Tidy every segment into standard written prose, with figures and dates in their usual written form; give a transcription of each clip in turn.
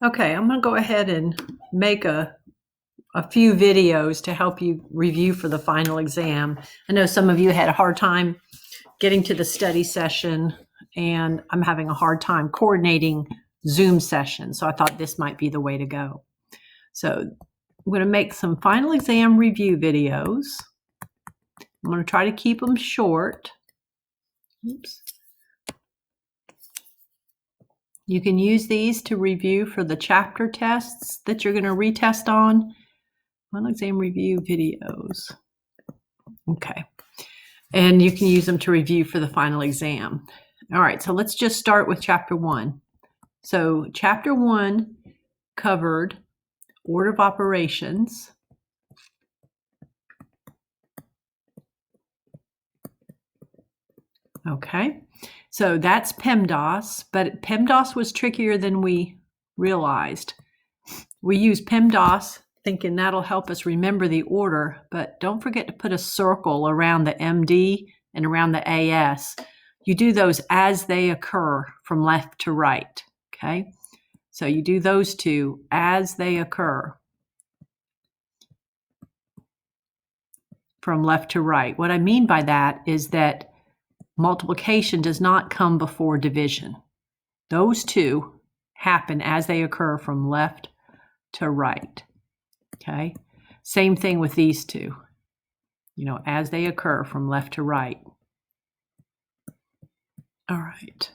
Okay, I'm going to go ahead and make a few videos to help you review for the final exam. I know some of you had a hard time getting to the study session, and I'm having a hard time coordinating Zoom sessions, so I thought this might be the way to go. So I'm going to make some final exam review videos. I'm going to try to keep them short. Oops. You can use these to review for the chapter tests that you're going to retest on. Final exam review videos. Okay. And you can use them to review for the final exam. All right, so let's just start with chapter 1. So chapter 1 covered order of operations. Okay, so that's PEMDAS, but PEMDAS was trickier than we realized. We use PEMDAS thinking that'll help us remember the order, but don't forget to put a circle around the MD and around the AS. You do those as they occur from left to right, okay? So you do those two as they occur from left to right. What I mean by that is that multiplication does not come before division. Those two happen as they occur from left to right, okay? Same thing with these two, as they occur from left to right. All right.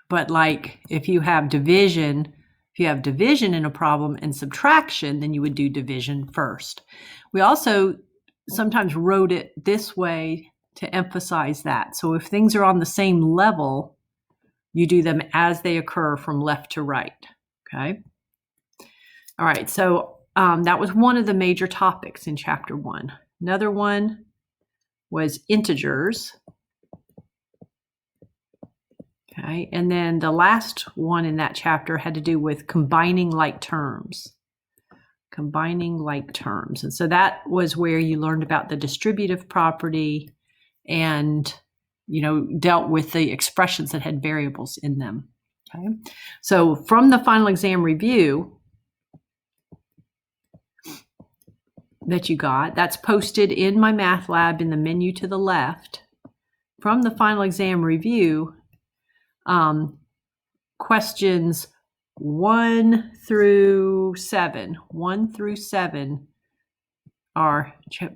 But like if you have division in a problem and subtraction, then you would do division first. We also sometimes wrote it this way to emphasize that. So if things are on the same level, you do them as they occur from left to right, okay? All right, so that was one of the major topics in chapter 1. Another one was integers. Okay, and then the last one in that chapter had to do with combining like terms. Combining like terms. And so that was where you learned about the distributive property and, dealt with the expressions that had variables in them. Okay, so from the final exam review that you got, that's posted in my math lab in the menu to the left. From the final exam review, questions 1 through 7 are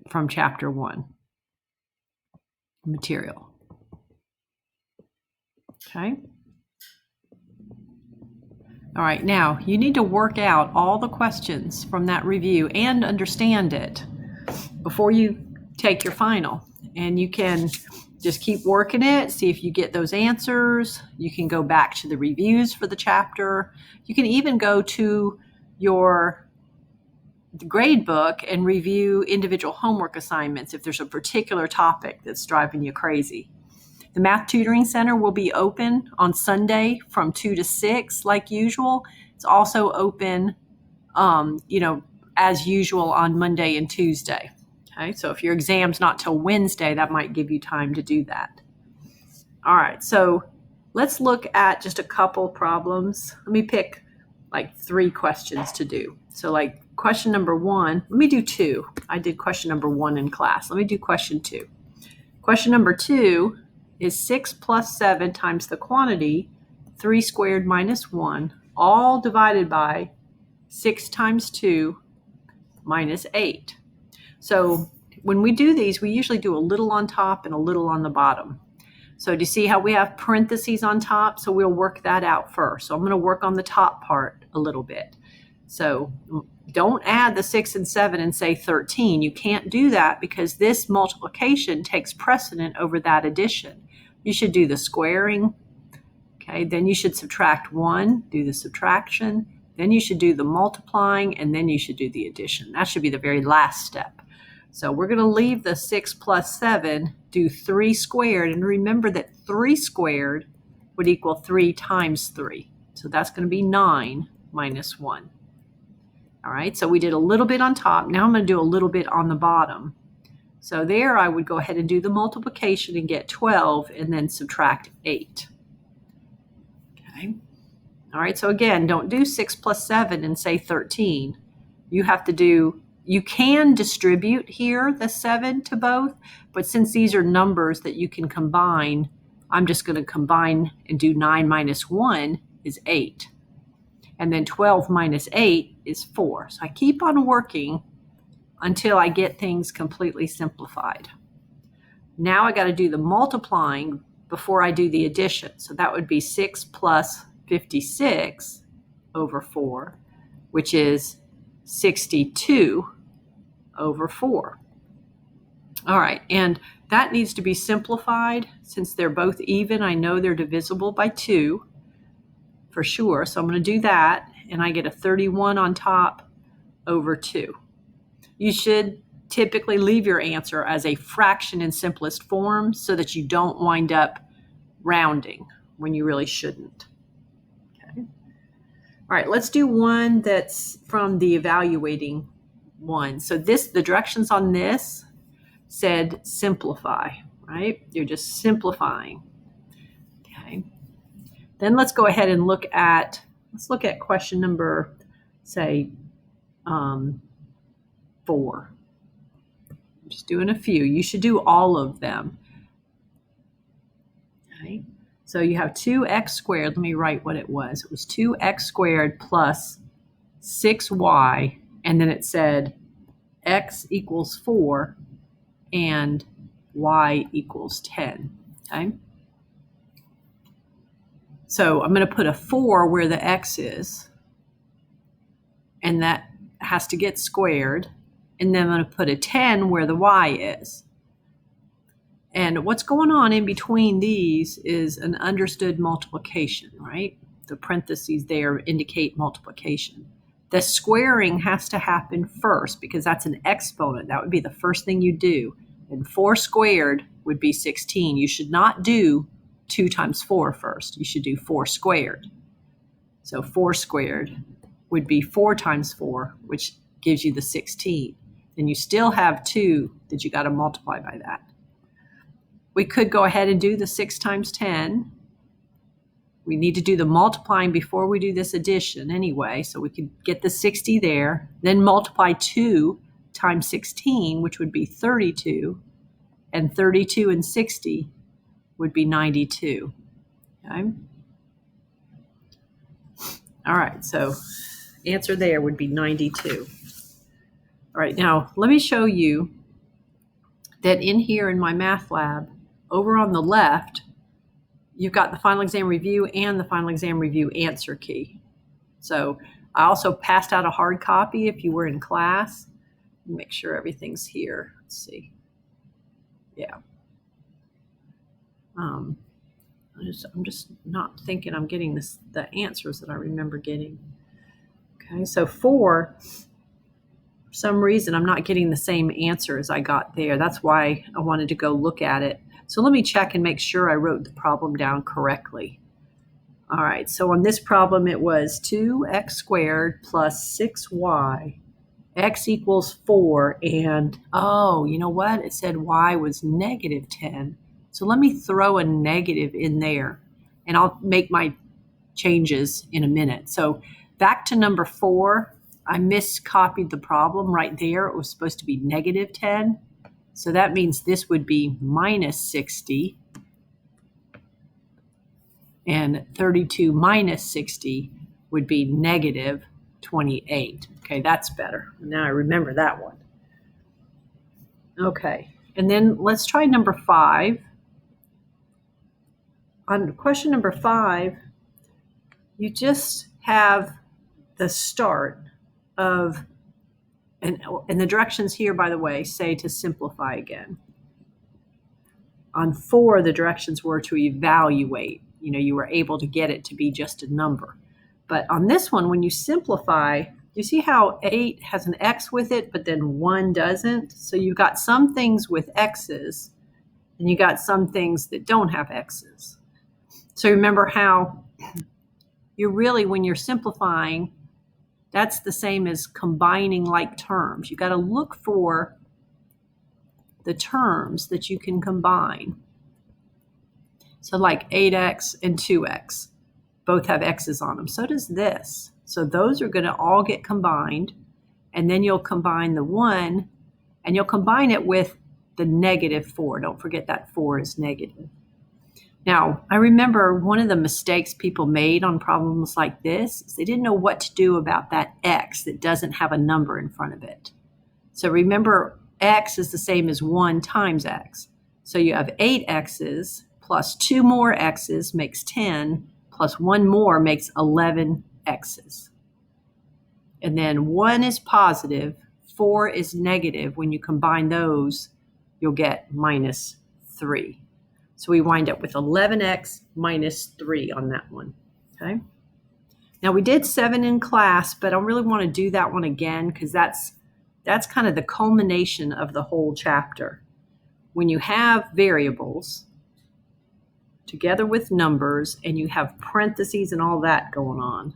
from chapter 1 material. Okay. All right, now you need to work out all the questions from that review and understand it before you take your final. And you can just keep working it, see if you get those answers. You can go back to the reviews for the chapter. You can even go to your grade book and review individual homework assignments if there's a particular topic that's driving you crazy. The Math Tutoring Center will be open on Sunday from 2 to 6 like usual. It's also open, as usual on Monday and Tuesday. Okay, so if your exam's not till Wednesday, that might give you time to do that. All right, so let's look at just a couple problems. Let me pick like 3 questions to do. So like question number 1, let me do 2. I did question number 1 in class. Let me do question 2. Question number 2 is 6 plus 7 times the quantity 3 squared minus 1, all divided by 6 times 2 minus 8. So when we do these, we usually do a little on top and a little on the bottom. So do you see how we have parentheses on top? So we'll work that out first. So I'm going to work on the top part a little bit. So don't add the 6 and 7 and say 13. You can't do that because this multiplication takes precedent over that addition. You should do the squaring. Okay, then you should subtract 1, do the subtraction. Then you should do the multiplying, and then you should do the addition. That should be the very last step. So we're going to leave the 6 plus 7, do 3 squared, and remember that 3 squared would equal 3 times 3. So that's going to be 9 minus 1. All right, so we did a little bit on top. Now I'm going to do a little bit on the bottom. So there I would go ahead and do the multiplication and get 12 and then subtract 8. Okay. All right, so again, don't do 6 plus 7 and say 13. You have to do, you can distribute here the 7 to both, but since these are numbers that you can combine, I'm just going to combine and do 9 minus 1 is 8. And then 12 minus 8 is 4. So I keep on working until I get things completely simplified. Now I got to do the multiplying before I do the addition. So that would be 6 plus 56 over 4, which is 62 over 4. All right, and that needs to be simplified. Since they're both even, I know they're divisible by 2 for sure. So I'm going to do that, and I get a 31 on top over 2. You should typically leave your answer as a fraction in simplest form so that you don't wind up rounding when you really shouldn't. Okay. All right, let's do one that's from the evaluating one. So the directions on this said simplify, right? You're just simplifying. Okay. Then let's go ahead and look at question number, say, 4. I'm just doing a few. You should do all of them. Okay. So you have 2x squared. Let me write what it was. It was 2x squared plus 6y, and then it said x equals 4 and y equals 10. Okay. So I'm going to put a 4 where the x is, and that has to get squared. And then I'm going to put a 10 where the y is. And what's going on in between these is an understood multiplication, right? The parentheses there indicate multiplication. The squaring has to happen first because that's an exponent. That would be the first thing you do. And 4 squared would be 16. You should not do 2 times 4 first. You should do 4 squared. So 4 squared would be 4 times 4, which gives you the 16. And you still have 2 that you got to multiply by that. We could go ahead and do the 6 times 10. We need to do the multiplying before we do this addition anyway, so we could get the 60 there, then multiply 2 times 16, which would be 32, and 32 and 60 would be 92. Okay? All right, so answer there would be 92. All right, now let me show you that in here in my math lab, over on the left, you've got the final exam review and the final exam review answer key. So I also passed out a hard copy if you were in class. Make sure everything's here. Let's see. Yeah. I'm just not thinking I'm getting the answers that I remember getting. Okay, so 4, for some reason, I'm not getting the same answer as I got there. That's why I wanted to go look at it. So let me check and make sure I wrote the problem down correctly. All right, so on this problem, it was 2x squared plus 6y. X equals 4, and oh, you know what? It said y was negative 10. So let me throw a negative in there, and I'll make my changes in a minute. So back to number 4, I miscopied the problem right there. It was supposed to be negative 10. So that means this would be minus 60. And 32 minus 60 would be negative 28. Okay, that's better. Now I remember that one. Okay, and then let's try number 5. On question number 5, you just have the start of, and the directions here, by the way, say to simplify again. On 4, the directions were to evaluate. You know, you were able to get it to be just a number. But on this one, when you simplify, you see how 8 has an x with it, but then 1 doesn't? So you've got some things with x's, and you got some things that don't have x's. So remember how you're really, when you're simplifying, that's the same as combining like terms. You got to look for the terms that you can combine. So like 8x and 2x both have x's on them. So does this. So those are going to all get combined, and then you'll combine the 1, and you'll combine it with the -4. Don't forget that 4 is negative. Now, I remember one of the mistakes people made on problems like this is they didn't know what to do about that x that doesn't have a number in front of it. So remember, x is the same as 1 times x. So you have 8 x's plus 2 more x's makes 10, plus 1 more makes 11 x's. And then 1 is positive, 4 is negative. When you combine those, you'll get -3. So we wind up with 11x minus 3 on that one, okay? Now we did 7 in class, but I really want to do that one again because that's kind of the culmination of the whole chapter. When you have variables together with numbers and you have parentheses and all that going on.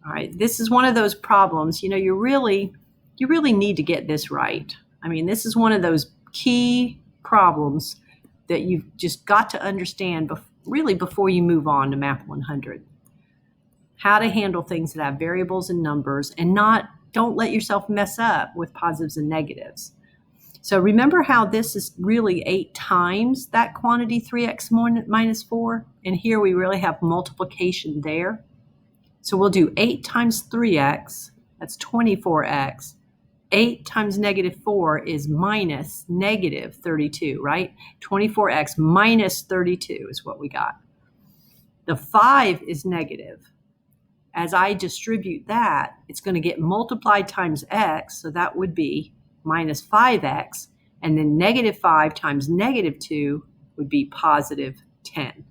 All right, this is one of those problems, you really need to get this right. I mean, this is one of those key problems that you've just got to understand really before you move on to Math 100. How to handle things that have variables and numbers and don't let yourself mess up with positives and negatives. So remember how this is really 8 times that quantity 3x minus 4? And here we really have multiplication there. So we'll do 8 times 3x, that's 24x. 8 times -4 is minus -32, right? 24x minus 32 is what we got. The 5 is negative. As I distribute that, it's going to get multiplied times x, so that would be minus 5x, and then -5 times -2 would be positive 10.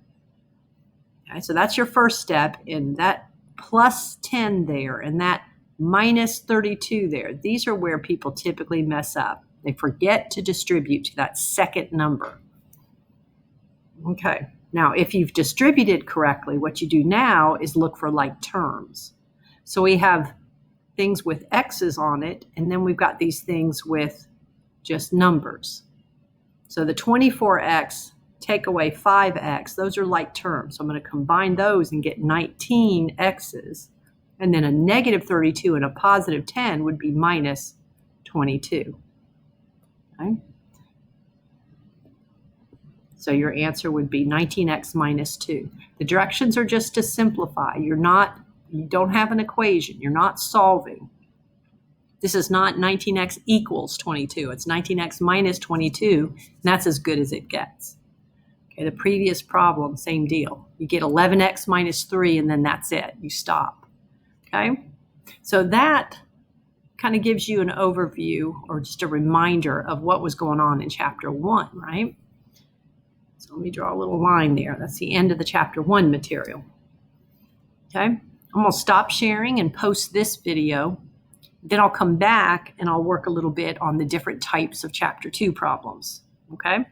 Okay, so that's your first step, in that plus 10 there, and that minus 32 there. These are where people typically mess up. They forget to distribute to that second number. Okay, now if you've distributed correctly, what you do now is look for like terms. So we have things with x's on it, and then we've got these things with just numbers. So the 24x, take away 5x, those are like terms. So I'm going to combine those and get 19 x's. And then a -32 and a positive 10 would be minus 22. Okay? So your answer would be 19x minus 2. The directions are just to simplify. You don't have an equation. You're not solving. This is not 19x equals 22. It's 19x minus 22, and that's as good as it gets. Okay, the previous problem, same deal. You get 11x minus 3, and then that's it. You stop. Okay, so that kind of gives you an overview or just a reminder of what was going on in chapter 1, right? So let me draw a little line there. That's the end of the chapter 1 material. Okay, I'm going to stop sharing and post this video. Then I'll come back and I'll work a little bit on the different types of chapter 2 problems. Okay.